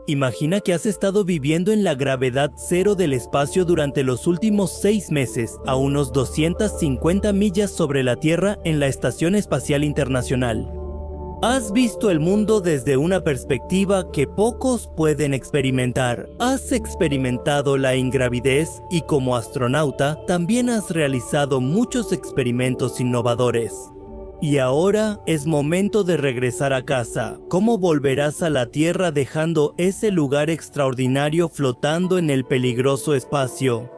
Imagina que has estado viviendo en la gravedad cero del espacio durante los últimos 6 meses, a unos 250 millas sobre la Tierra en la Estación Espacial Internacional. Has visto el mundo desde una perspectiva que pocos pueden experimentar. Has experimentado la ingravidez y como astronauta también has realizado muchos experimentos innovadores. Y ahora es momento de regresar a casa. ¿Cómo volverás a la Tierra dejando ese lugar extraordinario flotando en el peligroso espacio?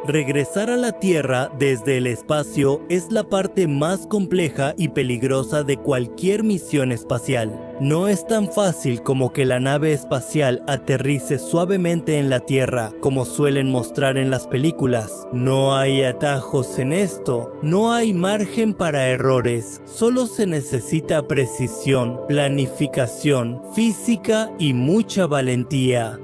Regresar a la Tierra desde el espacio es la parte más compleja y peligrosa de cualquier misión espacial. No es tan fácil como que la nave espacial aterrice suavemente en la Tierra, como suelen mostrar en las películas. No hay atajos en esto, no hay margen para errores, solo se necesita precisión, planificación, física y mucha valentía.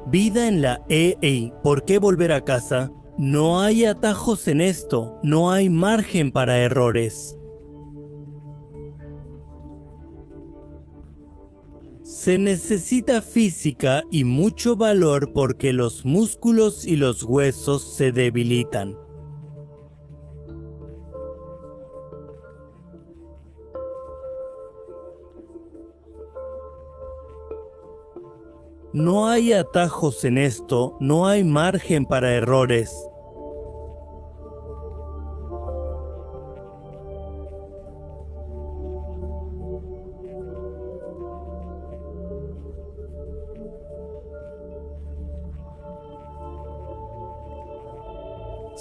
Vida en la EA. ¿Por qué volver a casa? No hay atajos en esto, no hay margen para errores. Se necesita física y mucho valor porque los músculos y los huesos se debilitan. No hay atajos en esto, no hay margen para errores.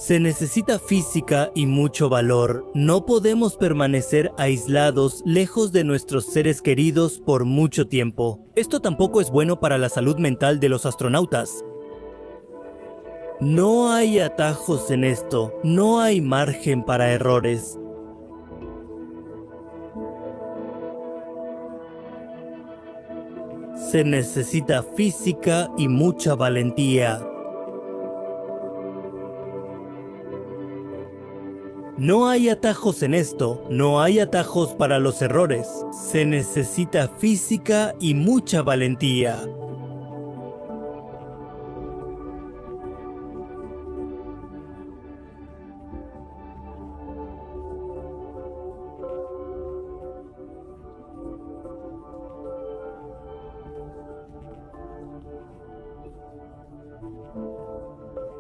Se necesita física y mucho valor. No podemos permanecer aislados, lejos de nuestros seres queridos por mucho tiempo. Esto tampoco es bueno para la salud mental de los astronautas. No hay atajos en esto, no hay margen para errores. Se necesita física y mucha valentía. No hay atajos en esto, no hay atajos para los errores. Se necesita física y mucha valentía.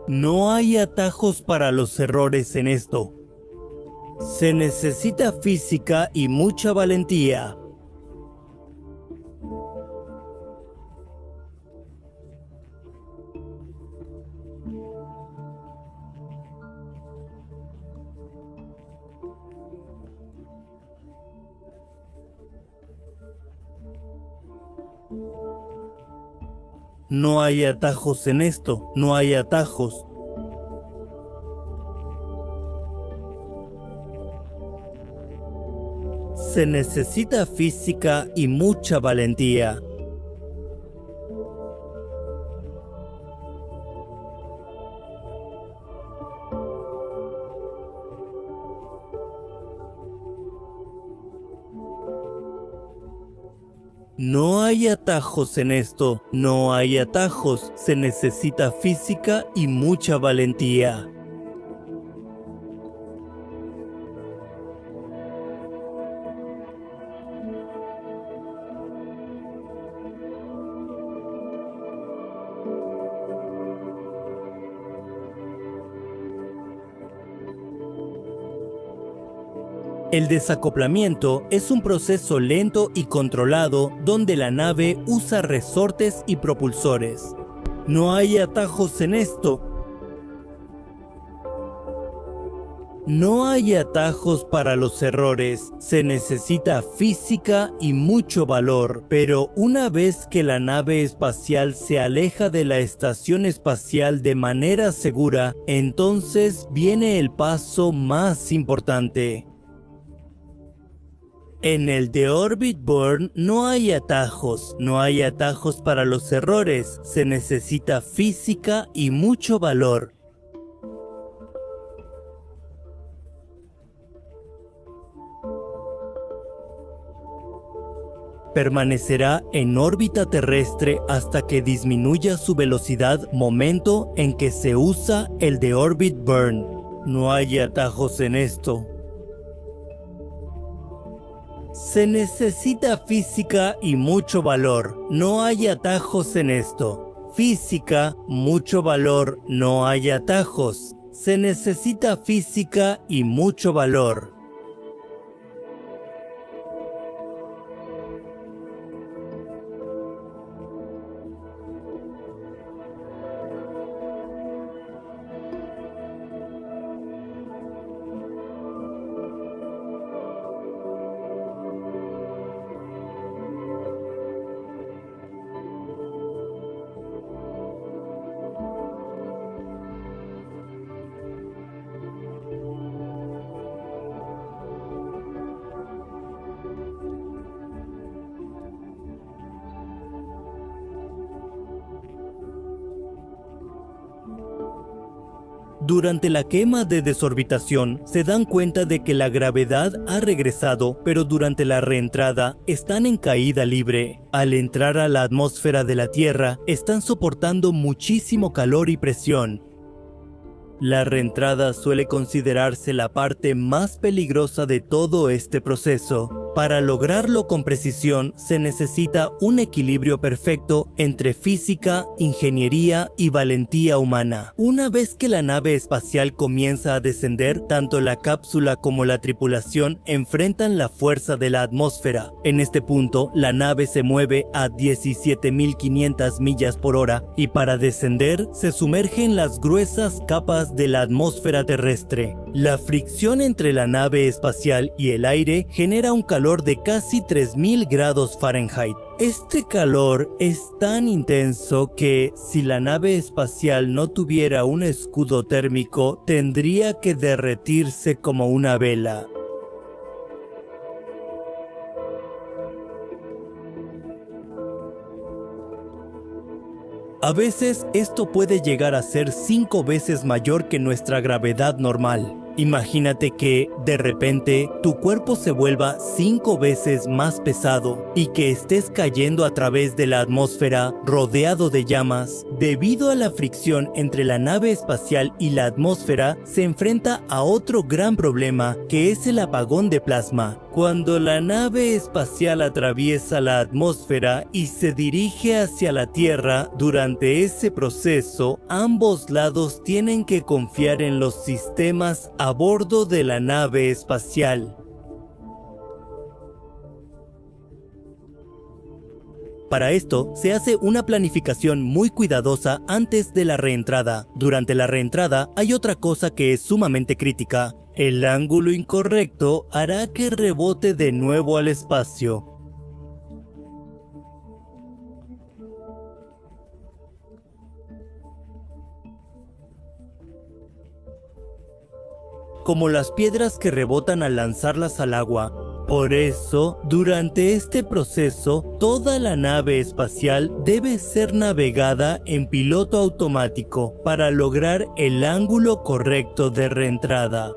No hay atajos para los errores en esto. Se necesita física y mucha valentía. No hay atajos en esto, no hay atajos. Se necesita física y mucha valentía. No hay atajos en esto, no hay atajos. Se necesita física y mucha valentía. El desacoplamiento es un proceso lento y controlado donde la nave usa resortes y propulsores. No hay atajos en esto. No hay atajos para los errores. Se necesita física y mucho valor, pero una vez que la nave espacial se aleja de la estación espacial de manera segura, entonces viene el paso más importante. En el The Orbit Burn no hay atajos para los errores, se necesita física y mucho valor. Permanecerá en órbita terrestre hasta que disminuya su velocidad, momento en que se usa el The Orbit Burn. No hay atajos en esto. Se necesita física y mucho valor. No hay atajos en esto. Física, mucho valor, no hay atajos. Se necesita física y mucho valor. Durante la quema de desorbitación, se dan cuenta de que la gravedad ha regresado, pero durante la reentrada están en caída libre. Al entrar a la atmósfera de la Tierra, están soportando muchísimo calor y presión. La reentrada suele considerarse la parte más peligrosa de todo este proceso. Para lograrlo con precisión se necesita un equilibrio perfecto entre física, ingeniería y valentía humana. Una vez que la nave espacial comienza a descender, tanto la cápsula como la tripulación enfrentan la fuerza de la atmósfera. En este punto, la nave se mueve a 17.500 millas por hora y para descender se sumerge en las gruesas capas de la atmósfera terrestre. La fricción entre la nave espacial y el aire genera un calor de casi 3000 grados Fahrenheit. Este calor es tan intenso que, si la nave espacial no tuviera un escudo térmico, tendría que derretirse como una vela. A veces esto puede llegar a ser 5 veces mayor que nuestra gravedad normal. Imagínate que, de repente, tu cuerpo se vuelva 5 veces más pesado y que estés cayendo a través de la atmósfera rodeado de llamas. Debido a la fricción entre la nave espacial y la atmósfera, se enfrenta a otro gran problema, que es el apagón de plasma. Cuando la nave espacial atraviesa la atmósfera y se dirige hacia la Tierra, durante ese proceso, ambos lados tienen que confiar en los sistemas a bordo de la nave espacial. Para esto, se hace una planificación muy cuidadosa antes de la reentrada. Durante la reentrada, hay otra cosa que es sumamente crítica. El ángulo incorrecto hará que rebote de nuevo al espacio. Como las piedras que rebotan al lanzarlas al agua. Por eso, durante este proceso, toda la nave espacial debe ser navegada en piloto automático para lograr el ángulo correcto de reentrada.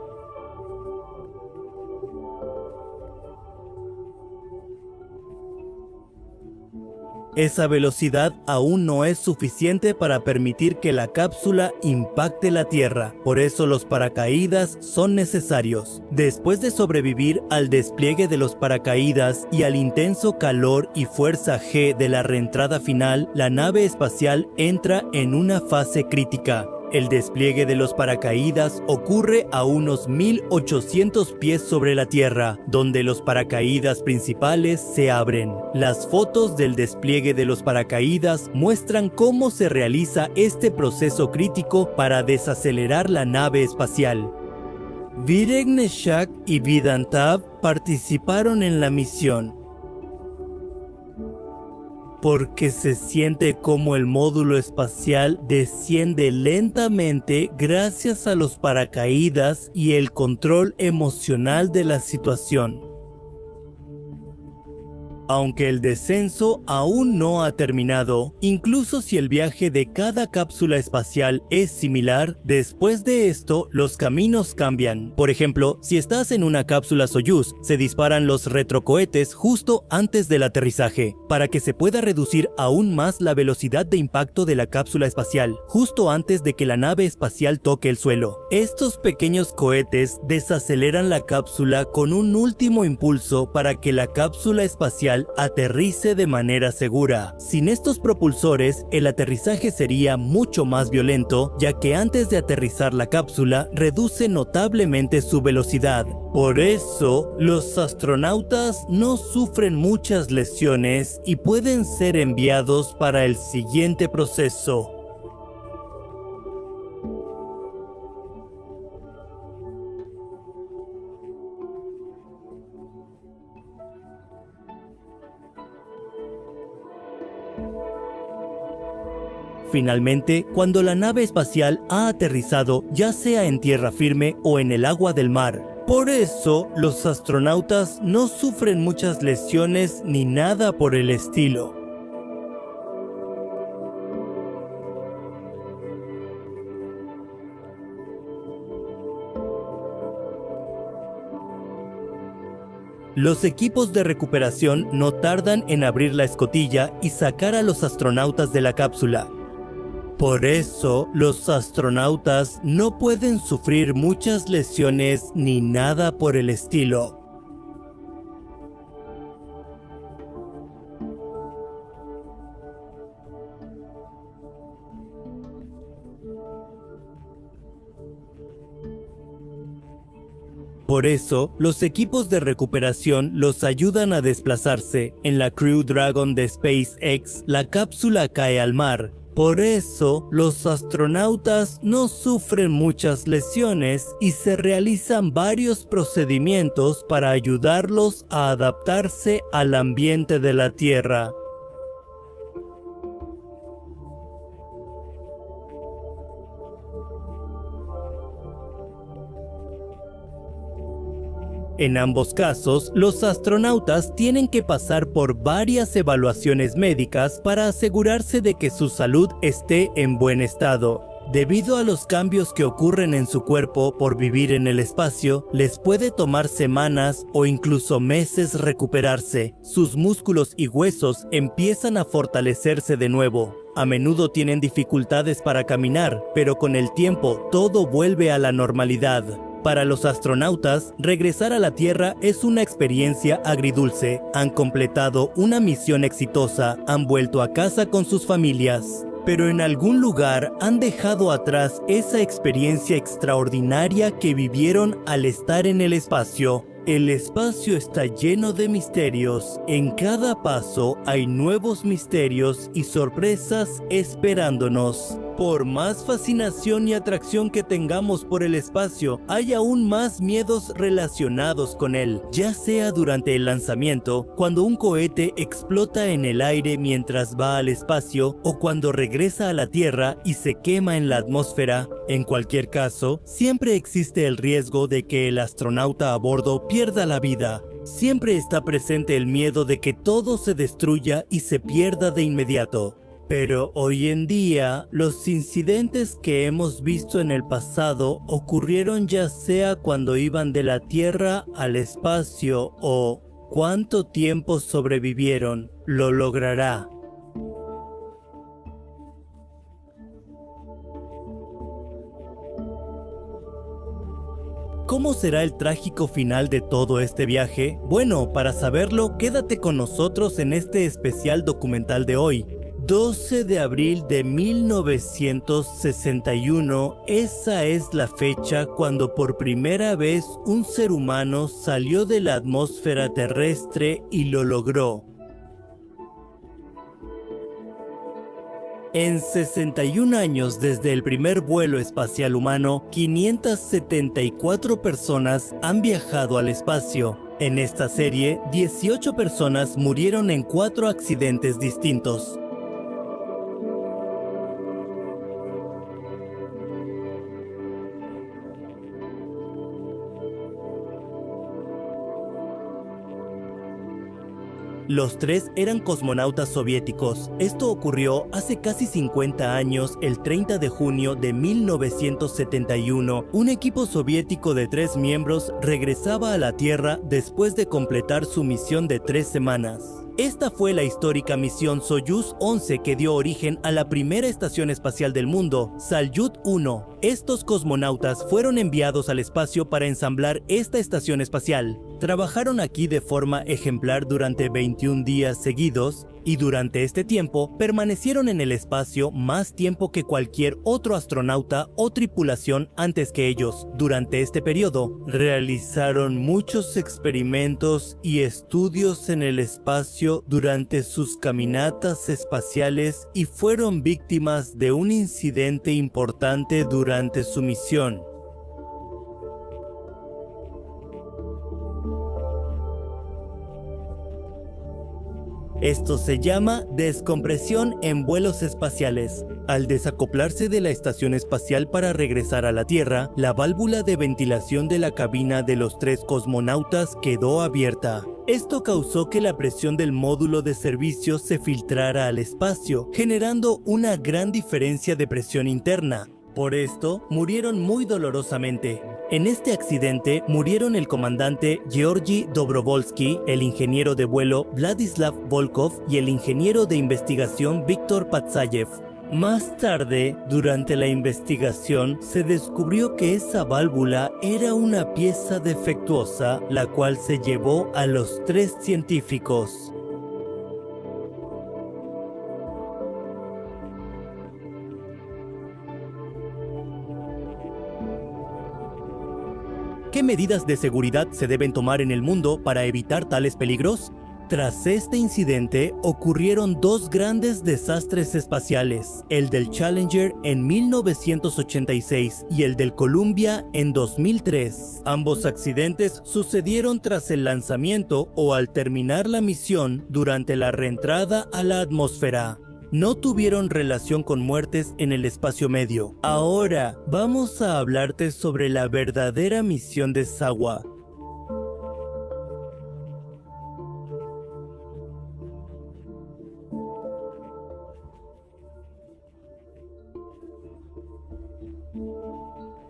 Esa velocidad aún no es suficiente para permitir que la cápsula impacte la Tierra, por eso los paracaídas son necesarios. Después de sobrevivir al despliegue de los paracaídas y al intenso calor y fuerza G de la reentrada final, la nave espacial entra en una fase crítica. El despliegue de los paracaídas ocurre a unos 1800 pies sobre la Tierra, donde los paracaídas principales se abren. Las fotos del despliegue de los paracaídas muestran cómo se realiza este proceso crítico para desacelerar la nave espacial. Virek Neshek y Vedantav participaron en la misión. Porque se siente como el módulo espacial desciende lentamente gracias a los paracaídas y el control emocional de la situación. aunque el descenso aún no ha terminado. Incluso si el viaje de cada cápsula espacial es similar, después de esto los caminos cambian. Por ejemplo, si estás en una cápsula Soyuz, se disparan los retrocohetes justo antes del aterrizaje, para que se pueda reducir aún más la velocidad de impacto de la cápsula espacial, justo antes de que la nave espacial toque el suelo. Estos pequeños cohetes desaceleran la cápsula con un último impulso para que la cápsula espacial aterrice de manera segura. Sin estos propulsores, el aterrizaje sería mucho más violento, ya que antes de aterrizar la cápsula reduce notablemente su velocidad. Por eso, los astronautas no sufren muchas lesiones y pueden ser enviados para el siguiente proceso. Finalmente, cuando la nave espacial ha aterrizado, ya sea en tierra firme o en el agua del mar. Por eso, los astronautas no sufren muchas lesiones ni nada por el estilo. Los equipos de recuperación no tardan en abrir la escotilla y sacar a los astronautas de la cápsula. Por eso, los astronautas no pueden sufrir muchas lesiones ni nada por el estilo. Por eso, los equipos de recuperación los ayudan a desplazarse. En la Crew Dragon de SpaceX, la cápsula cae al mar. Por eso, los astronautas no sufren muchas lesiones y se realizan varios procedimientos para ayudarlos a adaptarse al ambiente de la Tierra. En ambos casos, los astronautas tienen que pasar por varias evaluaciones médicas para asegurarse de que su salud esté en buen estado. Debido a los cambios que ocurren en su cuerpo por vivir en el espacio, les puede tomar semanas o incluso meses recuperarse. Sus músculos y huesos empiezan a fortalecerse de nuevo. A menudo tienen dificultades para caminar, pero con el tiempo todo vuelve a la normalidad. Para los astronautas, regresar a la Tierra es una experiencia agridulce. Han completado una misión exitosa, han vuelto a casa con sus familias. Pero en algún lugar han dejado atrás esa experiencia extraordinaria que vivieron al estar en el espacio. El espacio está lleno de misterios. En cada paso hay nuevos misterios y sorpresas esperándonos. Por más fascinación y atracción que tengamos por el espacio, hay aún más miedos relacionados con él, ya sea durante el lanzamiento, cuando un cohete explota en el aire mientras va al espacio, o cuando regresa a la Tierra y se quema en la atmósfera. En cualquier caso, siempre existe el riesgo de que el astronauta a bordo pierda la vida. Siempre está presente el miedo de que todo se destruya y se pierda de inmediato. Pero hoy en día, los incidentes que hemos visto en el pasado ocurrieron ya sea cuando iban de la Tierra al espacio o cuánto tiempo sobrevivieron. Lo logrará. ¿Cómo será el trágico final de todo este viaje? Bueno, para saberlo, quédate con nosotros en este especial documental de hoy. 12 de abril de 1961, esa es la fecha cuando por primera vez un ser humano salió de la atmósfera terrestre y lo logró. En 61 años desde el primer vuelo espacial humano, 574 personas han viajado al espacio. En esta serie, 18 personas murieron en 4 accidentes distintos. Los tres eran cosmonautas soviéticos. Esto ocurrió hace casi 50 años, el 30 de junio de 1971. Un equipo soviético de 3 miembros regresaba a la Tierra después de completar su misión de 3 semanas. Esta fue la histórica misión Soyuz 11 que dio origen a la primera estación espacial del mundo, Salyut 1. Estos cosmonautas fueron enviados al espacio para ensamblar esta estación espacial. Trabajaron aquí de forma ejemplar durante 21 días seguidos y durante este tiempo permanecieron en el espacio más tiempo que cualquier otro astronauta o tripulación antes que ellos. Durante este periodo, realizaron muchos experimentos y estudios en el espacio durante sus caminatas espaciales y fueron víctimas de un incidente importante durante su misión. Esto se llama descompresión en vuelos espaciales. Al desacoplarse de la estación espacial para regresar a la Tierra, la válvula de ventilación de la cabina de los 3 cosmonautas quedó abierta. Esto causó que la presión del módulo de servicio se filtrara al espacio, generando una gran diferencia de presión interna. Por esto, murieron muy dolorosamente. En este accidente murieron el comandante Georgy Dobrovolsky, el ingeniero de vuelo Vladislav Volkov y el ingeniero de investigación Viktor Patsayev. Más tarde, durante la investigación, se descubrió que esa válvula era una pieza defectuosa, la cual se llevó a los 3 científicos. ¿Qué medidas de seguridad se deben tomar en el mundo para evitar tales peligros? Tras este incidente, ocurrieron 2 grandes desastres espaciales, el del Challenger en 1986 y el del Columbia en 2003. Ambos accidentes sucedieron tras el lanzamiento o al terminar la misión durante la reentrada a la atmósfera. No tuvieron relación con muertes en el espacio medio. Ahora vamos a hablarte sobre la verdadera misión de SAWA.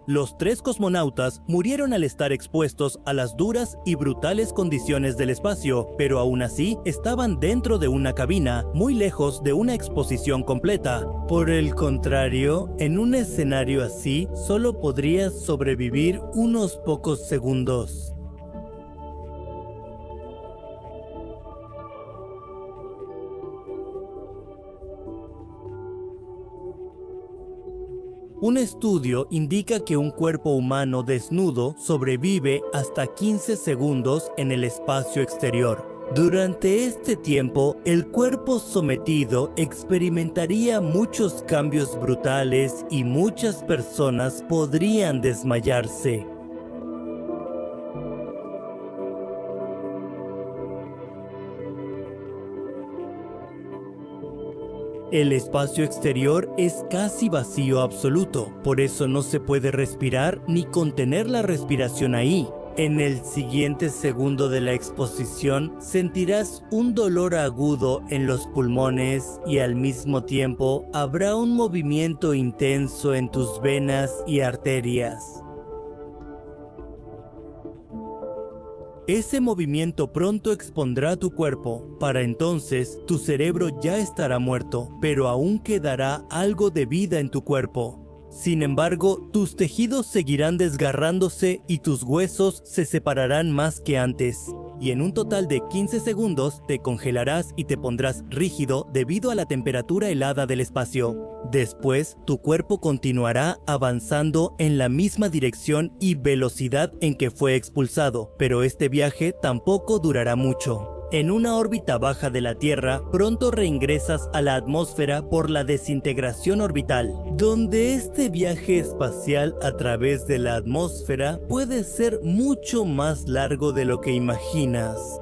Los 3 cosmonautas murieron al estar expuestos a las duras y brutales condiciones del espacio, pero aún así estaban dentro de una cabina, muy lejos de una exposición completa. Por el contrario, en un escenario así, solo podrías sobrevivir unos pocos segundos. Un estudio indica que un cuerpo humano desnudo sobrevive hasta 15 segundos en el espacio exterior. Durante este tiempo, el cuerpo sometido experimentaría muchos cambios brutales y muchas personas podrían desmayarse. El espacio exterior es casi vacío absoluto, por eso no se puede respirar ni contener la respiración ahí. En el siguiente segundo de la exposición sentirás un dolor agudo en los pulmones y al mismo tiempo habrá un movimiento intenso en tus venas y arterias. Ese movimiento pronto expondrá tu cuerpo. Para entonces, tu cerebro ya estará muerto, pero aún quedará algo de vida en tu cuerpo. Sin embargo, tus tejidos seguirán desgarrándose y tus huesos se separarán más que antes. Y en un total de 15 segundos te congelarás y te pondrás rígido debido a la temperatura helada del espacio. Después, tu cuerpo continuará avanzando en la misma dirección y velocidad en que fue expulsado, pero este viaje tampoco durará mucho. En una órbita baja de la Tierra, pronto reingresas a la atmósfera por la desintegración orbital, donde este viaje espacial a través de la atmósfera puede ser mucho más largo de lo que imaginas.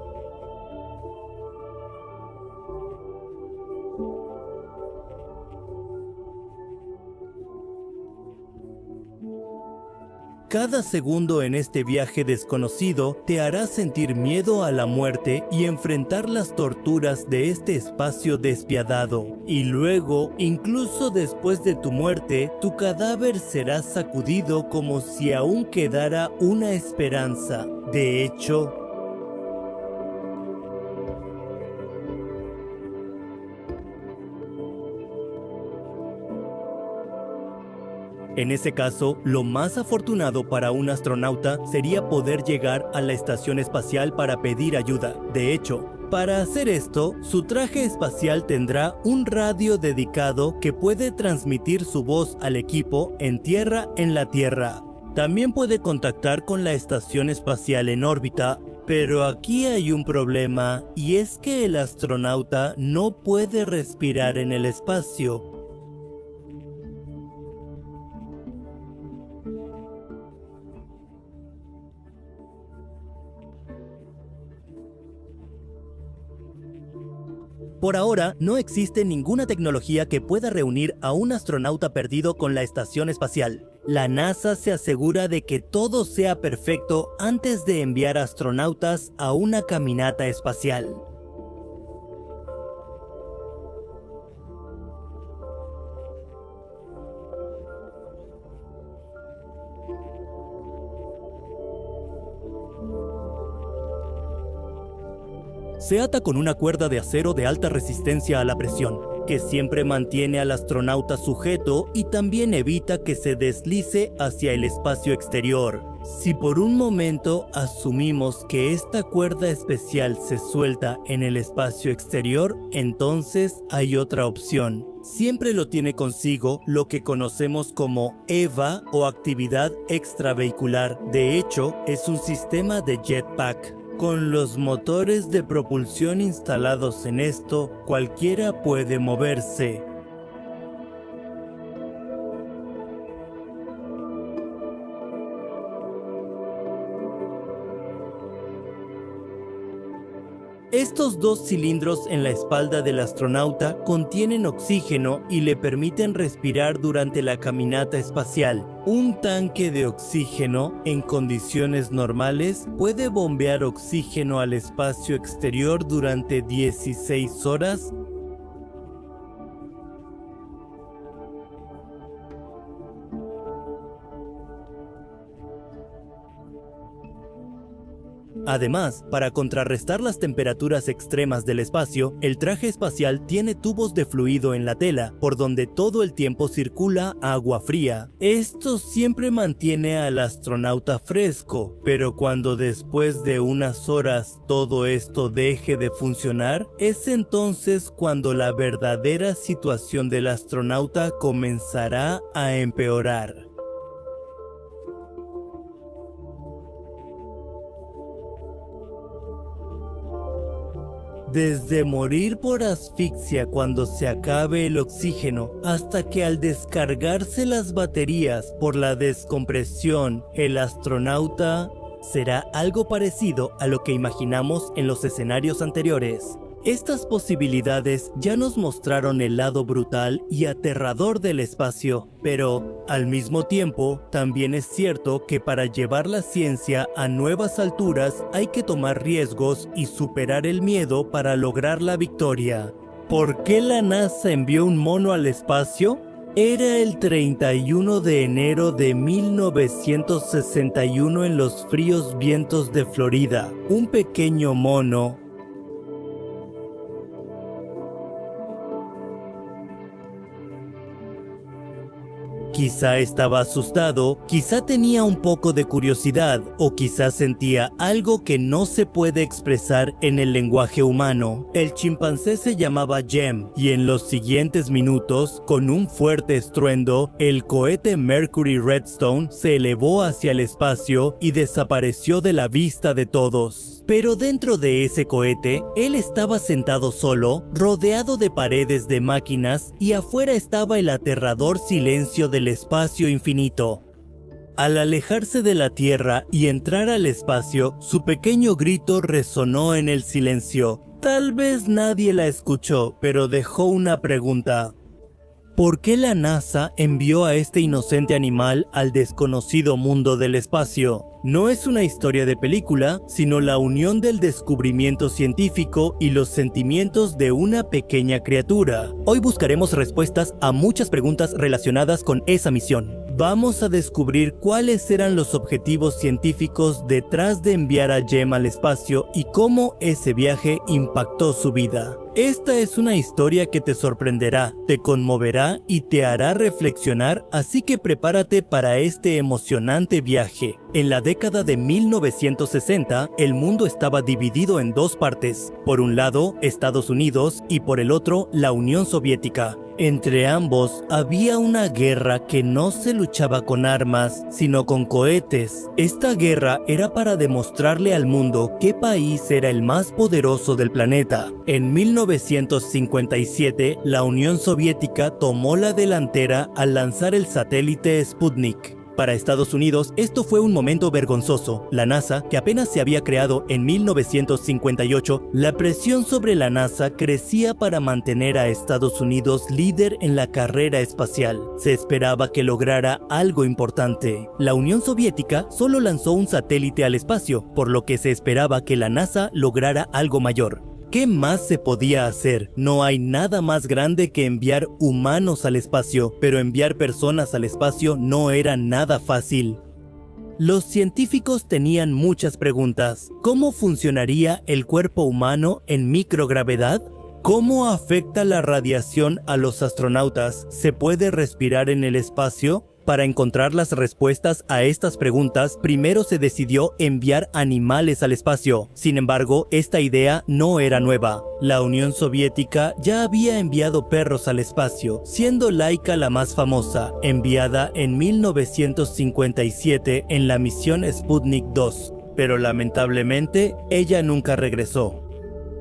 Cada segundo en este viaje desconocido te hará sentir miedo a la muerte y enfrentar las torturas de este espacio despiadado. Y luego, incluso después de tu muerte, tu cadáver será sacudido como si aún quedara una esperanza. De hecho, en ese caso, lo más afortunado para un astronauta sería poder llegar a la estación espacial para pedir ayuda. De hecho, para hacer esto, su traje espacial tendrá un radio dedicado que puede transmitir su voz al equipo en la Tierra. También puede contactar con la estación espacial en órbita, pero aquí hay un problema, y es que el astronauta no puede respirar en el espacio. Por ahora, no existe ninguna tecnología que pueda reunir a un astronauta perdido con la estación espacial. La NASA se asegura de que todo sea perfecto antes de enviar astronautas a una caminata espacial. Se ata con una cuerda de acero de alta resistencia a la presión, que siempre mantiene al astronauta sujeto y también evita que se deslice hacia el espacio exterior. Si por un momento asumimos que esta cuerda especial se suelta en el espacio exterior, entonces hay otra opción. Siempre lo tiene consigo lo que conocemos como EVA o actividad extravehicular. De hecho, es un sistema de jetpack. Con los motores de propulsión instalados en esto, cualquiera puede moverse. Estos dos cilindros en la espalda del astronauta contienen oxígeno y le permiten respirar durante la caminata espacial. Un tanque de oxígeno, en condiciones normales, puede bombear oxígeno al espacio exterior durante 16 horas. Además, para contrarrestar las temperaturas extremas del espacio, el traje espacial tiene tubos de fluido en la tela, por donde todo el tiempo circula agua fría. Esto siempre mantiene al astronauta fresco, pero cuando después de unas horas todo esto deje de funcionar, es entonces cuando la verdadera situación del astronauta comenzará a empeorar. Desde morir por asfixia cuando se acabe el oxígeno, hasta que al descargarse las baterías por la descompresión, el astronauta será algo parecido a lo que imaginamos en los escenarios anteriores. Estas posibilidades ya nos mostraron el lado brutal y aterrador del espacio, pero al mismo tiempo también es cierto que para llevar la ciencia a nuevas alturas hay que tomar riesgos y superar el miedo para lograr la victoria. ¿Por qué la NASA envió un mono al espacio? Era el 31 de enero de 1961 en los fríos vientos de Florida. Un pequeño mono quizá estaba asustado, quizá tenía un poco de curiosidad o quizá sentía algo que no se puede expresar en el lenguaje humano. El chimpancé se llamaba Jem y en los siguientes minutos, con un fuerte estruendo, el cohete Mercury Redstone se elevó hacia el espacio y desapareció de la vista de todos. Pero dentro de ese cohete, él estaba sentado solo, rodeado de paredes de máquinas y afuera estaba el aterrador silencio del espacio infinito. Al alejarse de la Tierra y entrar al espacio, su pequeño grito resonó en el silencio. Tal vez nadie la escuchó, pero dejó una pregunta. ¿Por qué la NASA envió a este inocente animal al desconocido mundo del espacio? No es una historia de película, sino la unión del descubrimiento científico y los sentimientos de una pequeña criatura. Hoy buscaremos respuestas a muchas preguntas relacionadas con esa misión. Vamos a descubrir cuáles eran los objetivos científicos detrás de enviar a Jem al espacio y cómo ese viaje impactó su vida. Esta es una historia que te sorprenderá, te conmoverá y te hará reflexionar, así que prepárate para este emocionante viaje. En la década de 1960, el mundo estaba dividido en dos partes. Por un lado, Estados Unidos y por el otro, la Unión Soviética. Entre ambos había una guerra que no se luchaba con armas, sino con cohetes. Esta guerra era para demostrarle al mundo qué país era el más poderoso del planeta. En 1957, la Unión Soviética tomó la delantera al lanzar el satélite Sputnik. Para Estados Unidos, esto fue un momento vergonzoso. La NASA, que apenas se había creado en 1958, la presión sobre la NASA crecía para mantener a Estados Unidos líder en la carrera espacial. Se esperaba que lograra algo importante. La Unión Soviética solo lanzó un satélite al espacio, por lo que se esperaba que la NASA lograra algo mayor. ¿Qué más se podía hacer? No hay nada más grande que enviar humanos al espacio, pero enviar personas al espacio no era nada fácil. Los científicos tenían muchas preguntas. ¿Cómo funcionaría el cuerpo humano en microgravedad? ¿Cómo afecta la radiación a los astronautas? ¿Se puede respirar en el espacio? Para encontrar las respuestas a estas preguntas, primero se decidió enviar animales al espacio. Sin embargo, esta idea no era nueva. La Unión Soviética ya había enviado perros al espacio, siendo Laika la más famosa, enviada en 1957 en la misión Sputnik 2. Pero lamentablemente, ella nunca regresó.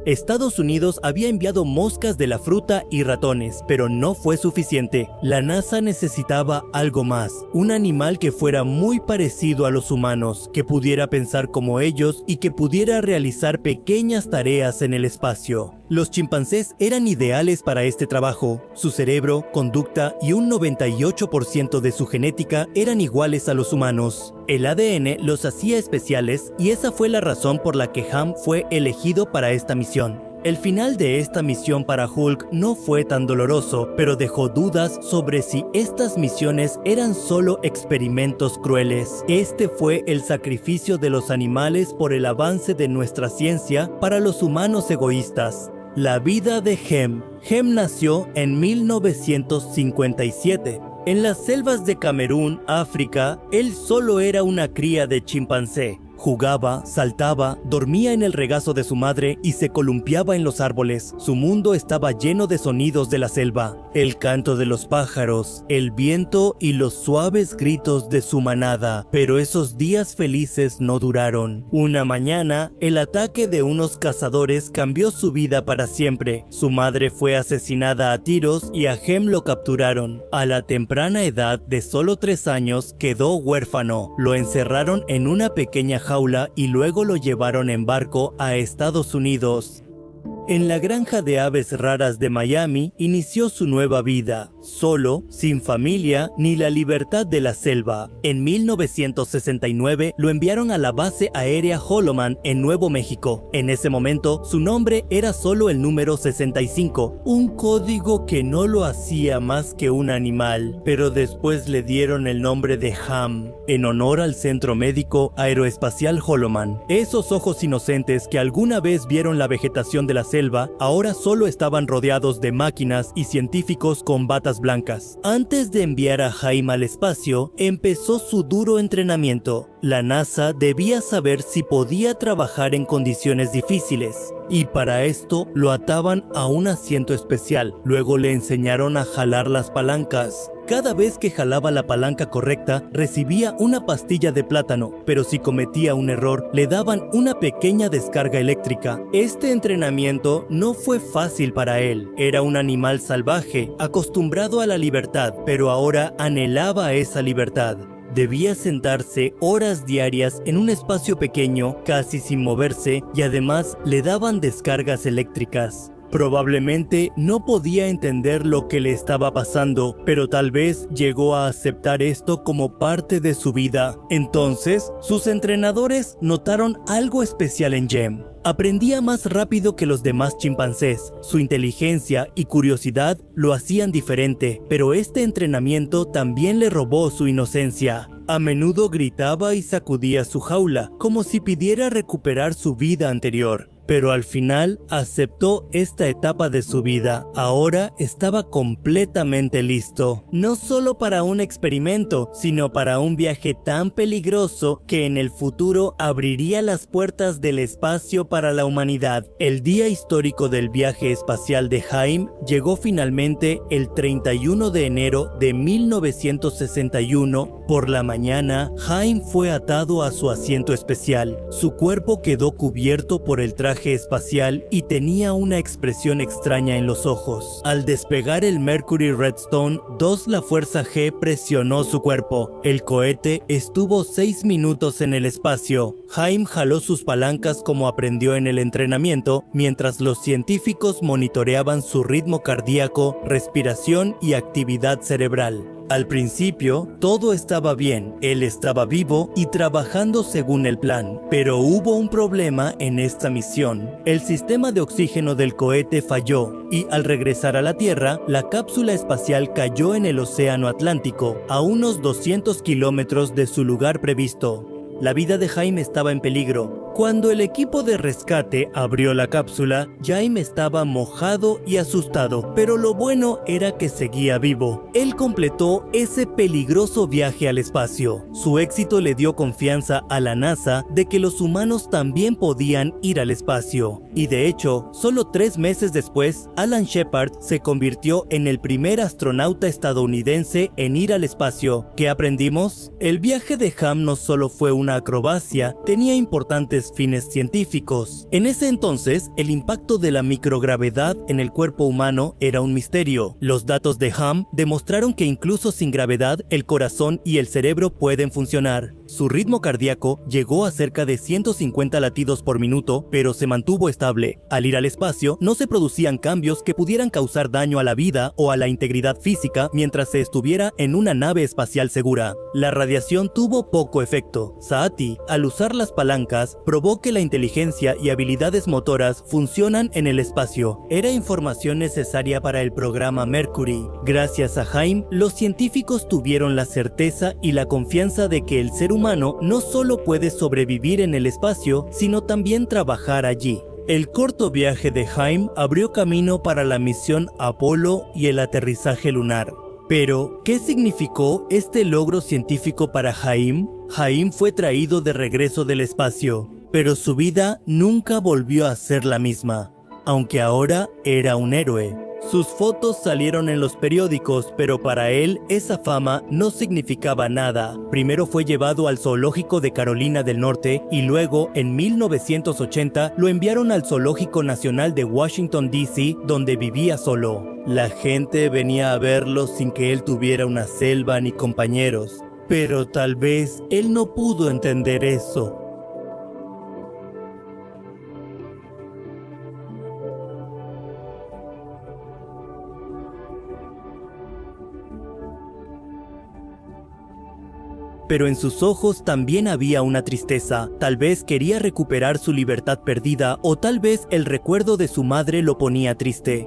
Estados Unidos había enviado moscas de la fruta y ratones, pero no fue suficiente. La NASA necesitaba algo más, un animal que fuera muy parecido a los humanos, que pudiera pensar como ellos y que pudiera realizar pequeñas tareas en el espacio. Los chimpancés eran ideales para este trabajo. Su cerebro, conducta y un 98% de su genética eran iguales a los humanos. El ADN los hacía especiales y esa fue la razón por la que Ham fue elegido para esta misión. El final de esta misión para Hulk no fue tan doloroso, pero dejó dudas sobre si estas misiones eran solo experimentos crueles. Este fue el sacrificio de los animales por el avance de nuestra ciencia para los humanos egoístas. La vida de Jem. Jem nació en 1957. En las selvas de Camerún, África, él solo era una cría de chimpancé. Jugaba, saltaba, dormía en el regazo de su madre y se columpiaba en los árboles. Su mundo estaba lleno de sonidos de la selva, el canto de los pájaros, el viento y los suaves gritos de su manada. Pero esos días felices no duraron. Una mañana, el ataque de unos cazadores cambió su vida para siempre. Su madre fue asesinada a tiros y a Jem lo capturaron. A la temprana edad de solo 3 años quedó huérfano. Lo encerraron en una pequeña jaula y luego lo llevaron en barco a Estados Unidos. En la granja de aves raras de Miami inició su nueva vida, solo, sin familia ni la libertad de la selva. En 1969 lo enviaron a la base aérea Holloman en Nuevo México. En ese momento su nombre era solo el número 65, un código que no lo hacía más que un animal, pero después le dieron el nombre de Ham, en honor al Centro Médico Aeroespacial Holloman. Esos ojos inocentes que alguna vez vieron la vegetación de la selva, ahora solo estaban rodeados de máquinas y científicos con batas blancas. Antes de enviar a Jaime al espacio, empezó su duro entrenamiento. La NASA debía saber si podía trabajar en condiciones difíciles, y para esto lo ataban a un asiento especial. Luego le enseñaron a jalar las palancas. Cada vez que jalaba la palanca correcta, recibía una pastilla de plátano, pero si cometía un error, le daban una pequeña descarga eléctrica. Este entrenamiento no fue fácil para él. Era un animal salvaje, acostumbrado a la libertad, pero ahora anhelaba esa libertad. Debía sentarse horas diarias en un espacio pequeño, casi sin moverse, y además le daban descargas eléctricas. Probablemente no podía entender lo que le estaba pasando, pero tal vez llegó a aceptar esto como parte de su vida. Entonces, sus entrenadores notaron algo especial en Jem. Aprendía más rápido que los demás chimpancés. Su inteligencia y curiosidad lo hacían diferente, pero este entrenamiento también le robó su inocencia. A menudo gritaba y sacudía su jaula, como si pidiera recuperar su vida anterior. Pero al final aceptó esta etapa de su vida. Ahora estaba completamente listo, no solo para un experimento, sino para un viaje tan peligroso que en el futuro abriría las puertas del espacio para la humanidad. El día histórico del viaje espacial de Haim llegó finalmente el 31 de enero de 1961. Por la mañana, Haim fue atado a su asiento especial. Su cuerpo quedó cubierto por el traje espacial y tenía una expresión extraña en los ojos. Al despegar el Mercury Redstone 2, la fuerza G presionó su cuerpo. El cohete estuvo 6 minutos en el espacio. Haim jaló sus palancas como aprendió en el entrenamiento, mientras los científicos monitoreaban su ritmo cardíaco, respiración y actividad cerebral. Al principio, todo estaba bien, él estaba vivo y trabajando según el plan, pero hubo un problema en esta misión. El sistema de oxígeno del cohete falló y al regresar a la Tierra, la cápsula espacial cayó en el océano Atlántico, a unos 200 kilómetros de su lugar previsto. La vida de Haim estaba en peligro. Cuando el equipo de rescate abrió la cápsula, Haim estaba mojado y asustado, pero lo bueno era que seguía vivo. Él completó ese peligroso viaje al espacio. Su éxito le dio confianza a la NASA de que los humanos también podían ir al espacio. Y de hecho, solo 3 meses después, Alan Shepard se convirtió en el primer astronauta estadounidense en ir al espacio. ¿Qué aprendimos? El viaje de Haim no solo fue una acrobacia, tenía importantes fines científicos. En ese entonces, el impacto de la microgravedad en el cuerpo humano era un misterio. Los datos de Haim demostraron que incluso sin gravedad, el corazón y el cerebro pueden funcionar. Su ritmo cardíaco llegó a cerca de 150 latidos por minuto, pero se mantuvo estable. Al ir al espacio, no se producían cambios que pudieran causar daño a la vida o a la integridad física mientras se estuviera en una nave espacial segura. La radiación tuvo poco efecto. Saati, al usar las palancas, probó que la inteligencia y habilidades motoras funcionan en el espacio. Era información necesaria para el programa Mercury. Gracias a Haim, los científicos tuvieron la certeza y la confianza de que el ser humano no solo puede sobrevivir en el espacio, sino también trabajar allí. El corto viaje de Haim abrió camino para la misión Apolo y el aterrizaje lunar. Pero, ¿qué significó este logro científico para Haim? Haim fue traído de regreso del espacio, pero su vida nunca volvió a ser la misma, aunque ahora era un héroe. Sus fotos salieron en los periódicos, pero para él esa fama no significaba nada. Primero fue llevado al zoológico de Carolina del Norte y luego, en 1980, lo enviaron al Zoológico Nacional de Washington, D.C., donde vivía solo. La gente venía a verlo sin que él tuviera una selva ni compañeros, pero tal vez él no pudo entender eso. Pero en sus ojos también había una tristeza. Tal vez quería recuperar su libertad perdida o tal vez el recuerdo de su madre lo ponía triste.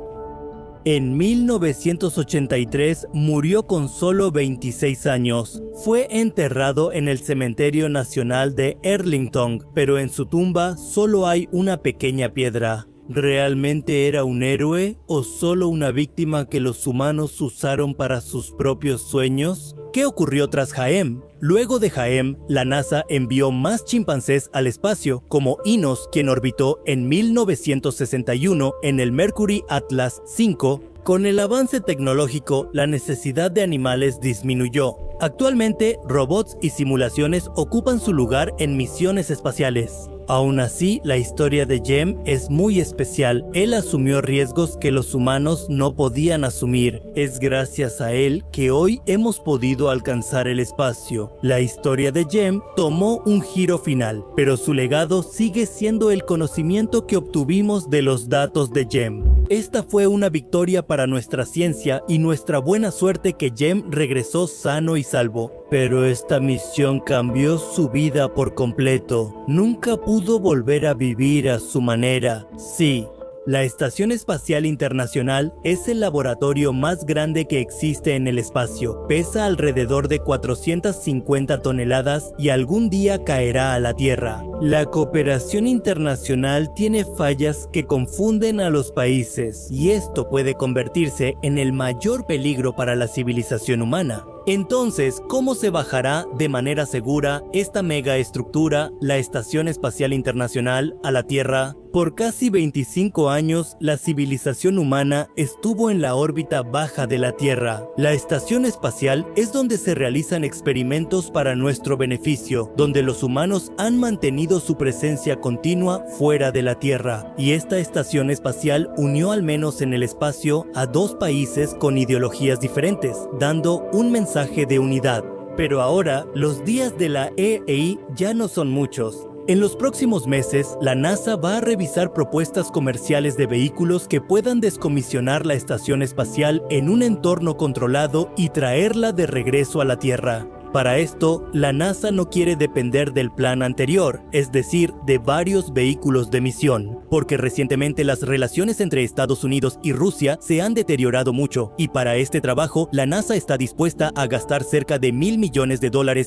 En 1983 murió con solo 26 años. Fue enterrado en el Cementerio Nacional de Arlington, pero en su tumba solo hay una pequeña piedra. ¿Realmente era un héroe o solo una víctima que los humanos usaron para sus propios sueños? ¿Qué ocurrió tras Haim? Luego de Haim, la NASA envió más chimpancés al espacio, como Inos, quien orbitó en 1961 en el Mercury Atlas V. Con el avance tecnológico, la necesidad de animales disminuyó. Actualmente, robots y simulaciones ocupan su lugar en misiones espaciales. Aún así, la historia de Jem es muy especial. Él asumió riesgos que los humanos no podían asumir. Es gracias a él que hoy hemos podido alcanzar el espacio. La historia de Jem tomó un giro final, pero su legado sigue siendo el conocimiento que obtuvimos de los datos de Jem. Esta fue una victoria para nuestra ciencia y nuestra buena suerte que Jem regresó sano y salvo. Pero esta misión cambió su vida por completo. Nunca pudo volver a vivir a su manera. Sí. La Estación Espacial Internacional es el laboratorio más grande que existe en el espacio. Pesa alrededor de 450 toneladas y algún día caerá a la Tierra. La cooperación internacional tiene fallas que confunden a los países, y esto puede convertirse en el mayor peligro para la civilización humana. Entonces, ¿cómo se bajará de manera segura esta megaestructura, la Estación Espacial Internacional, a la Tierra? Por casi 25 años, la civilización humana estuvo en la órbita baja de la Tierra. La estación espacial es donde se realizan experimentos para nuestro beneficio, donde los humanos han mantenido su presencia continua fuera de la Tierra. Y esta estación espacial unió al menos en el espacio a dos países con ideologías diferentes, dando un mensaje de unidad. Pero ahora, los días de la EEI ya no son muchos. En los próximos meses, la NASA va a revisar propuestas comerciales de vehículos que puedan descomisionar la estación espacial en un entorno controlado y traerla de regreso a la Tierra. Para esto, la NASA no quiere depender del plan anterior, es decir, de varios vehículos de misión, porque recientemente las relaciones entre Estados Unidos y Rusia se han deteriorado mucho, y para este trabajo, la NASA está dispuesta a gastar cerca de $1.000 millones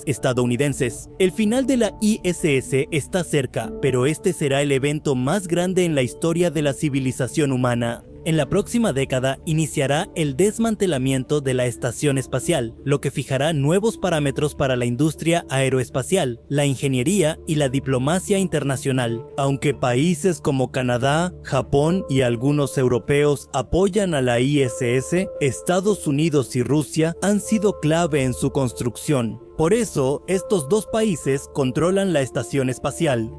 estadounidenses. El final de la ISS está cerca, pero este será el evento más grande en la historia de la civilización humana. En la próxima década iniciará el desmantelamiento de la estación espacial, lo que fijará nuevos parámetros para la industria aeroespacial, la ingeniería y la diplomacia internacional. Aunque países como Canadá, Japón y algunos europeos apoyan a la ISS, Estados Unidos y Rusia han sido clave en su construcción. Por eso, estos dos países controlan la estación espacial.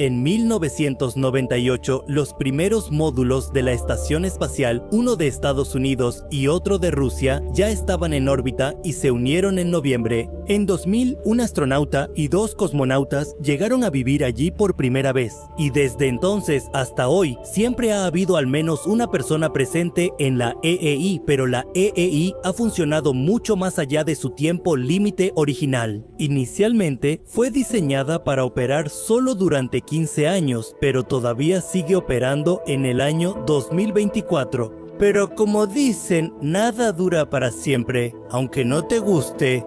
En 1998, los primeros módulos de la estación espacial, uno de Estados Unidos y otro de Rusia, ya estaban en órbita y se unieron en noviembre. En 2000, un astronauta y dos cosmonautas llegaron a vivir allí por primera vez. Y desde entonces hasta hoy, siempre ha habido al menos una persona presente en la EEI, pero la EEI ha funcionado mucho más allá de su tiempo límite original. Inicialmente, fue diseñada para operar solo durante 15 años, pero todavía sigue operando en el año 2024. Pero como dicen, nada dura para siempre, aunque no te guste.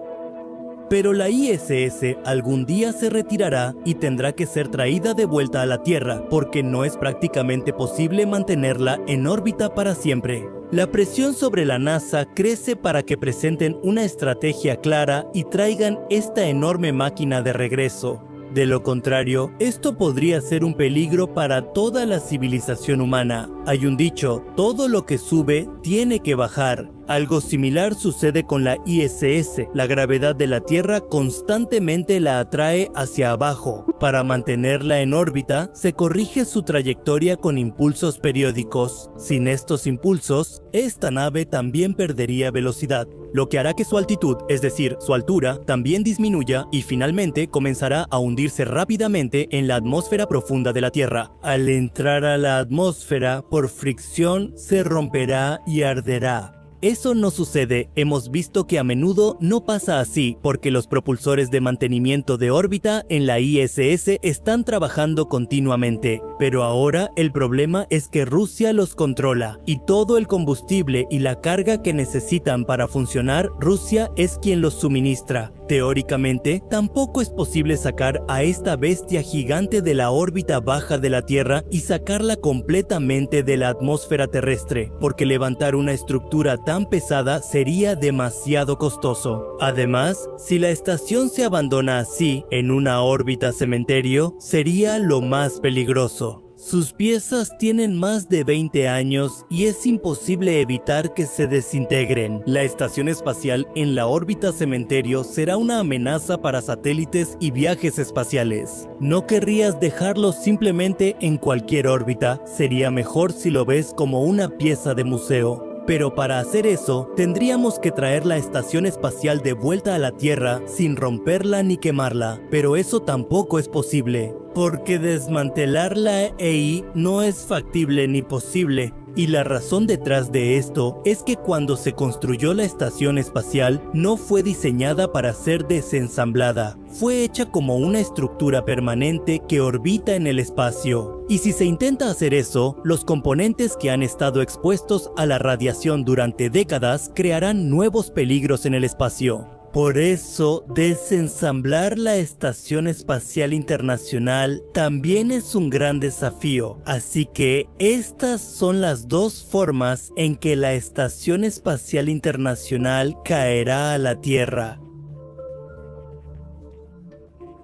Pero la ISS algún día se retirará y tendrá que ser traída de vuelta a la Tierra, porque no es prácticamente posible mantenerla en órbita para siempre. La presión sobre la NASA crece para que presenten una estrategia clara y traigan esta enorme máquina de regreso. De lo contrario, esto podría ser un peligro para toda la civilización humana. Hay un dicho, todo lo que sube tiene que bajar. Algo similar sucede con la ISS. La gravedad de la Tierra constantemente la atrae hacia abajo. Para mantenerla en órbita, se corrige su trayectoria con impulsos periódicos. Sin estos impulsos, esta nave también perdería velocidad, lo que hará que su altitud, es decir, su altura, también disminuya y finalmente comenzará a hundirse rápidamente en la atmósfera profunda de la Tierra. Al entrar a la atmósfera, por fricción, se romperá y arderá. Eso no sucede, hemos visto que a menudo no pasa así, porque los propulsores de mantenimiento de órbita en la ISS están trabajando continuamente. Pero ahora el problema es que Rusia los controla, y todo el combustible y la carga que necesitan para funcionar, Rusia es quien los suministra. Teóricamente, tampoco es posible sacar a esta bestia gigante de la órbita baja de la Tierra y sacarla completamente de la atmósfera terrestre, porque levantar una estructura tan pesada sería demasiado costoso. Además, si la estación se abandona así, en una órbita cementerio, sería lo más peligroso. Sus piezas tienen más de 20 años y es imposible evitar que se desintegren. La estación espacial en la órbita cementerio será una amenaza para satélites y viajes espaciales. No querrías dejarlo simplemente en cualquier órbita, sería mejor si lo ves como una pieza de museo. Pero para hacer eso, tendríamos que traer la estación espacial de vuelta a la Tierra sin romperla ni quemarla, pero eso tampoco es posible, porque desmantelar la EI no es factible ni posible. Y la razón detrás de esto es que cuando se construyó la estación espacial no fue diseñada para ser desensamblada, fue hecha como una estructura permanente que orbita en el espacio. Y si se intenta hacer eso, los componentes que han estado expuestos a la radiación durante décadas crearán nuevos peligros en el espacio. Por eso, desensamblar la Estación Espacial Internacional también es un gran desafío. Así que estas son las dos formas en que la Estación Espacial Internacional caerá a la Tierra.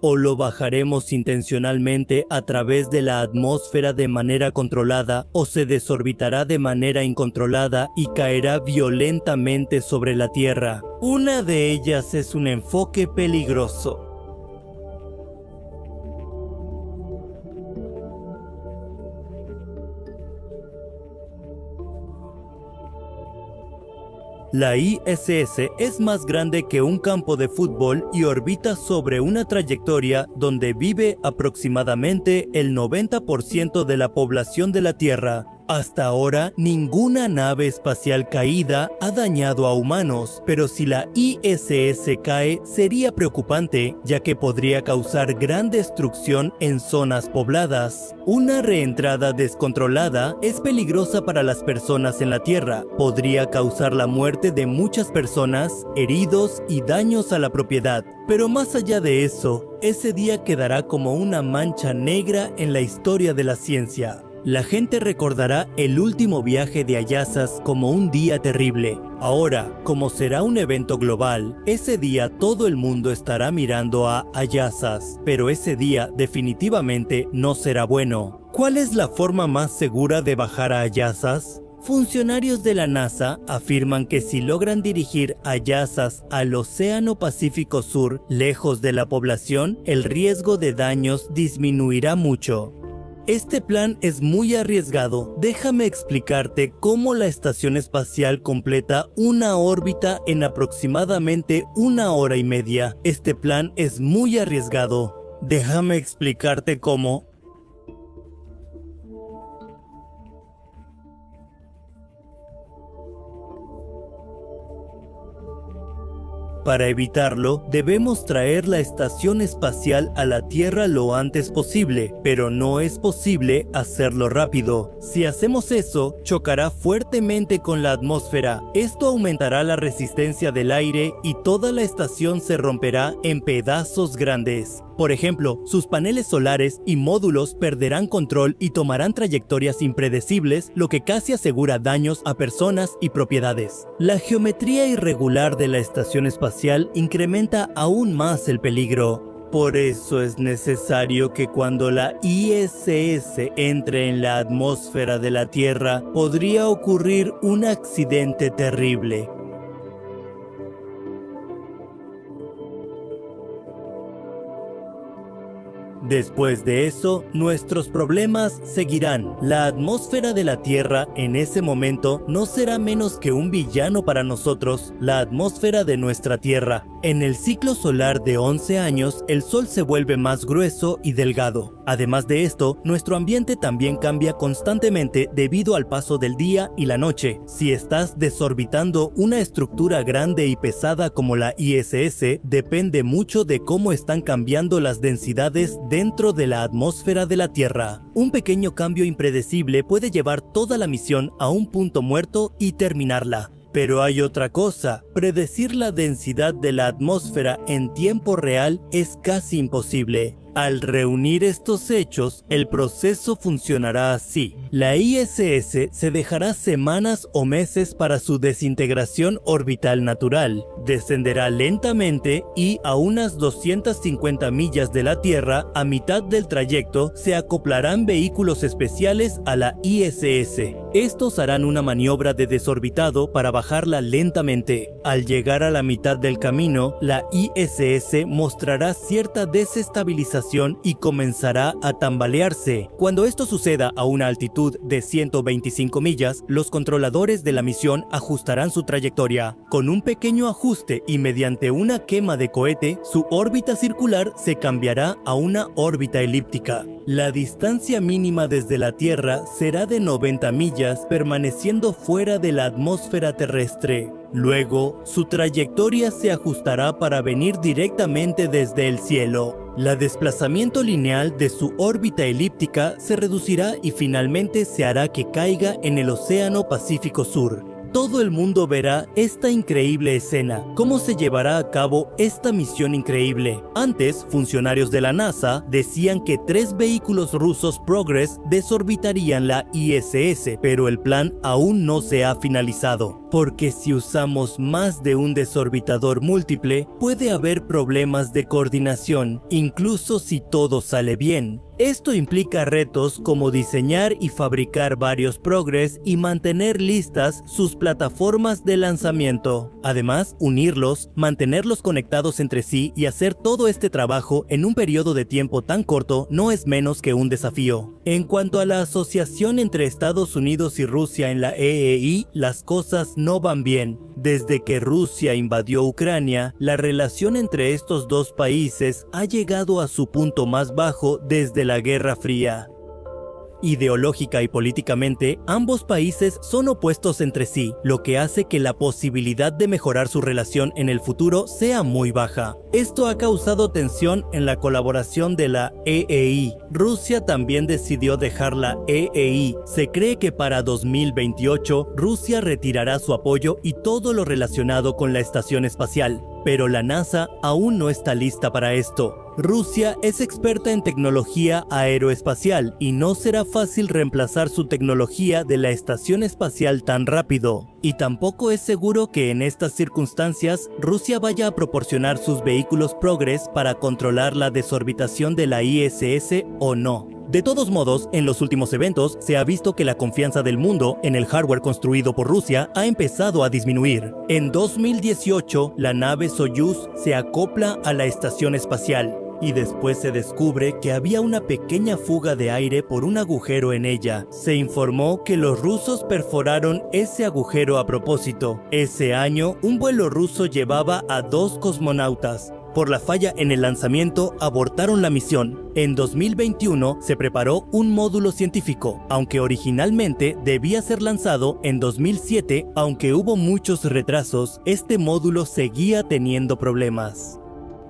O lo bajaremos intencionalmente a través de la atmósfera de manera controlada, o se desorbitará de manera incontrolada y caerá violentamente sobre la Tierra. Una de ellas es un enfoque peligroso. La ISS es más grande que un campo de fútbol y orbita sobre una trayectoria donde vive aproximadamente el 90% de la población de la Tierra. Hasta ahora, ninguna nave espacial caída ha dañado a humanos, pero si la ISS cae, sería preocupante, ya que podría causar gran destrucción en zonas pobladas. Una reentrada descontrolada es peligrosa para las personas en la Tierra. Podría causar la muerte de muchas personas, heridos y daños a la propiedad. Pero más allá de eso, ese día quedará como una mancha negra en la historia de la ciencia. La gente recordará el último viaje de Ayazas como un día terrible. Ahora, como será un evento global, ese día todo el mundo estará mirando a Ayazas, pero ese día definitivamente no será bueno. ¿Cuál es la forma más segura de bajar a Ayazas? Funcionarios de la NASA afirman que si logran dirigir Ayazas al Océano Pacífico Sur, lejos de la población, el riesgo de daños disminuirá mucho. Este plan es muy arriesgado. Déjame explicarte cómo la estación espacial completa una órbita en aproximadamente 1 hora y media. Este plan es muy arriesgado. Déjame explicarte cómo. Para evitarlo, debemos traer la estación espacial a la Tierra lo antes posible, pero no es posible hacerlo rápido. Si hacemos eso, chocará fuertemente con la atmósfera. Esto aumentará la resistencia del aire y toda la estación se romperá en pedazos grandes. Por ejemplo, sus paneles solares y módulos perderán control y tomarán trayectorias impredecibles, lo que casi asegura daños a personas y propiedades. La geometría irregular de la estación espacial incrementa aún más el peligro. Por eso es necesario que cuando la ISS entre en la atmósfera de la Tierra, podría ocurrir un accidente terrible. Después de eso, nuestros problemas seguirán. La atmósfera de la Tierra en ese momento no será menos que un villano para nosotros, la atmósfera de nuestra Tierra. En el ciclo solar de 11 años, el Sol se vuelve más grueso y delgado. Además de esto, nuestro ambiente también cambia constantemente debido al paso del día y la noche. Si estás desorbitando una estructura grande y pesada como la ISS, depende mucho de cómo están cambiando las densidades dentro de la atmósfera de la Tierra. Un pequeño cambio impredecible puede llevar toda la misión a un punto muerto y terminarla. Pero hay otra cosa, predecir la densidad de la atmósfera en tiempo real es casi imposible. Al reunir estos hechos, el proceso funcionará así. La ISS se dejará semanas o meses para su desintegración orbital natural. Descenderá lentamente y a unas 250 millas de la Tierra, a mitad del trayecto, se acoplarán vehículos especiales a la ISS. Estos harán una maniobra de desorbitado para bajarla lentamente. Al llegar a la mitad del camino, la ISS mostrará cierta desestabilización y comenzará a tambalearse. Cuando esto suceda a una altitud de 125 millas, los controladores de la misión ajustarán su trayectoria. Con un pequeño ajuste y mediante una quema de cohete, su órbita circular se cambiará a una órbita elíptica. La distancia mínima desde la Tierra será de 90 millas días permaneciendo fuera de la atmósfera terrestre. Luego, su trayectoria se ajustará para venir directamente desde el cielo. El desplazamiento lineal de su órbita elíptica se reducirá y finalmente se hará que caiga en el Océano Pacífico Sur. Todo el mundo verá esta increíble escena, cómo se llevará a cabo esta misión increíble. Antes, funcionarios de la NASA decían que 3 vehículos rusos Progress desorbitarían la ISS, pero el plan aún no se ha finalizado. Porque si usamos más de un desorbitador múltiple, puede haber problemas de coordinación, incluso si todo sale bien. Esto implica retos como diseñar y fabricar varios Progress y mantener listas sus plataformas de lanzamiento. Además, unirlos, mantenerlos conectados entre sí y hacer todo este trabajo en un periodo de tiempo tan corto no es menos que un desafío. En cuanto a la asociación entre Estados Unidos y Rusia en la EEI, las cosas no van bien. Desde que Rusia invadió Ucrania, la relación entre estos dos países ha llegado a su punto más bajo desde la Guerra Fría. Ideológica y políticamente, ambos países son opuestos entre sí, lo que hace que la posibilidad de mejorar su relación en el futuro sea muy baja. Esto ha causado tensión en la colaboración de la EEI. Rusia también decidió dejar la EEI. Se cree que para 2028, Rusia retirará su apoyo y todo lo relacionado con la estación espacial. Pero la NASA aún no está lista para esto. Rusia es experta en tecnología aeroespacial y no será fácil reemplazar su tecnología de la estación espacial tan rápido. Y tampoco es seguro que en estas circunstancias Rusia vaya a proporcionar sus vehículos Progress para controlar la desorbitación de la ISS o no. De todos modos, en los últimos eventos se ha visto que la confianza del mundo en el hardware construido por Rusia ha empezado a disminuir. En 2018, la nave Soyuz se acopla a la estación espacial y después se descubre que había una pequeña fuga de aire por un agujero en ella. Se informó que los rusos perforaron ese agujero a propósito. Ese año, un vuelo ruso llevaba a 2 cosmonautas. Por la falla en el lanzamiento, abortaron la misión. En 2021 se preparó un módulo científico, aunque originalmente debía ser lanzado en 2007, aunque hubo muchos retrasos, este módulo seguía teniendo problemas.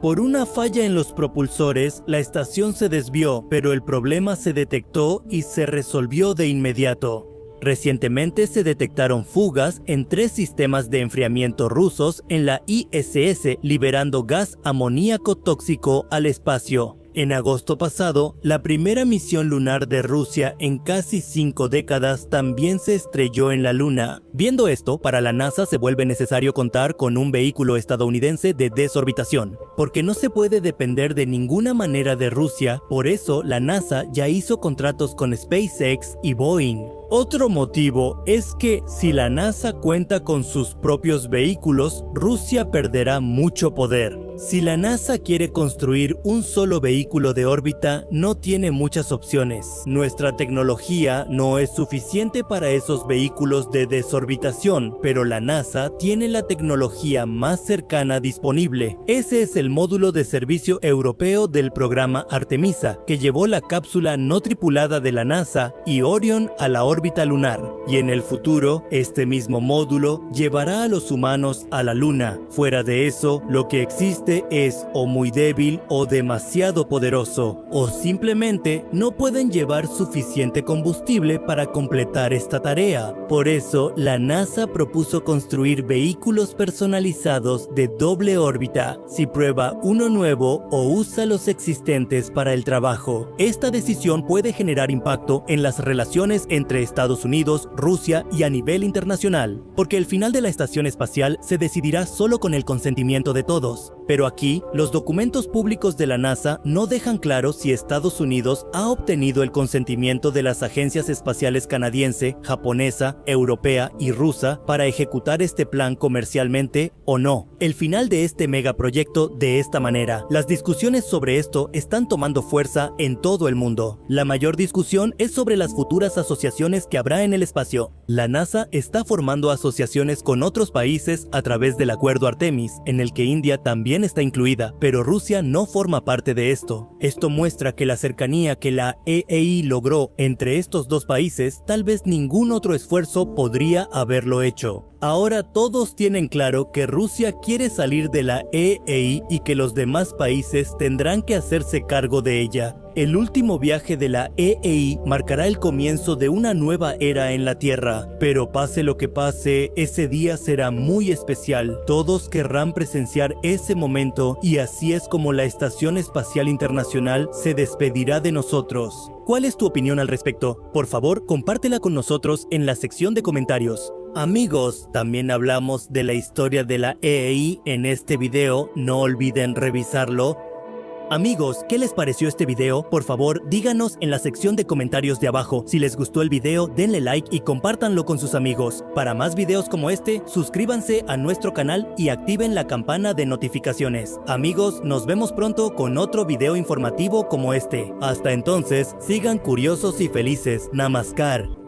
Por una falla en los propulsores, la estación se desvió, pero el problema se detectó y se resolvió de inmediato. Recientemente se detectaron fugas en 3 sistemas de enfriamiento rusos en la ISS, liberando gas amoníaco tóxico al espacio. En agosto pasado, la primera misión lunar de Rusia en casi 5 décadas también se estrelló en la Luna. Viendo esto, para la NASA se vuelve necesario contar con un vehículo estadounidense de desorbitación, porque no se puede depender de ninguna manera de Rusia. Por eso, la NASA ya hizo contratos con SpaceX y Boeing. Otro motivo es que si la NASA cuenta con sus propios vehículos, Rusia perderá mucho poder. Si la NASA quiere construir un solo vehículo de órbita, no tiene muchas opciones. Nuestra tecnología no es suficiente para esos vehículos de desorbitación, pero la NASA tiene la tecnología más cercana disponible. Ese es el módulo de servicio europeo del programa Artemisa, que llevó la cápsula no tripulada de la NASA y Orion a la órbita lunar. Y en el futuro, este mismo módulo llevará a los humanos a la Luna. Fuera de eso, lo que existe es o muy débil o demasiado poderoso, o simplemente no pueden llevar suficiente combustible para completar esta tarea. Por eso, la NASA propuso construir vehículos personalizados de doble órbita si prueba uno nuevo o usa los existentes para el trabajo. Esta decisión puede generar impacto en las relaciones entre Estados Unidos, Rusia y a nivel internacional, porque el final de la estación espacial se decidirá solo con el consentimiento de todos. Pero aquí, los documentos públicos de la NASA no dejan claro si Estados Unidos ha obtenido el consentimiento de las agencias espaciales canadiense, japonesa, europea y rusa para ejecutar este plan comercialmente o no. El final de este megaproyecto de esta manera. Las discusiones sobre esto están tomando fuerza en todo el mundo. La mayor discusión es sobre las futuras asociaciones misiones que habrá en el espacio. La NASA está formando asociaciones con otros países a través del acuerdo Artemis, en el que India también está incluida, pero Rusia no forma parte de esto. Esto muestra que la cercanía que la EEI logró entre estos dos países, tal vez ningún otro esfuerzo podría haberlo hecho. Ahora todos tienen claro que Rusia quiere salir de la EEI y que los demás países tendrán que hacerse cargo de ella. El último viaje de la EEI marcará el comienzo de una nueva era en la Tierra, pero pase lo que pase, ese día será muy especial. Todos querrán presenciar ese momento y así es como la Estación Espacial Internacional se despedirá de nosotros. ¿Cuál es tu opinión al respecto? Por favor, compártela con nosotros en la sección de comentarios. Amigos, también hablamos de la historia de la EEI en este video, no olviden revisarlo. Amigos, ¿qué les pareció este video? Por favor, díganos en la sección de comentarios de abajo. Si les gustó el video, denle like y compártanlo con sus amigos. Para más videos como este, suscríbanse a nuestro canal y activen la campana de notificaciones. Amigos, nos vemos pronto con otro video informativo como este. Hasta entonces, sigan curiosos y felices. Namaskar.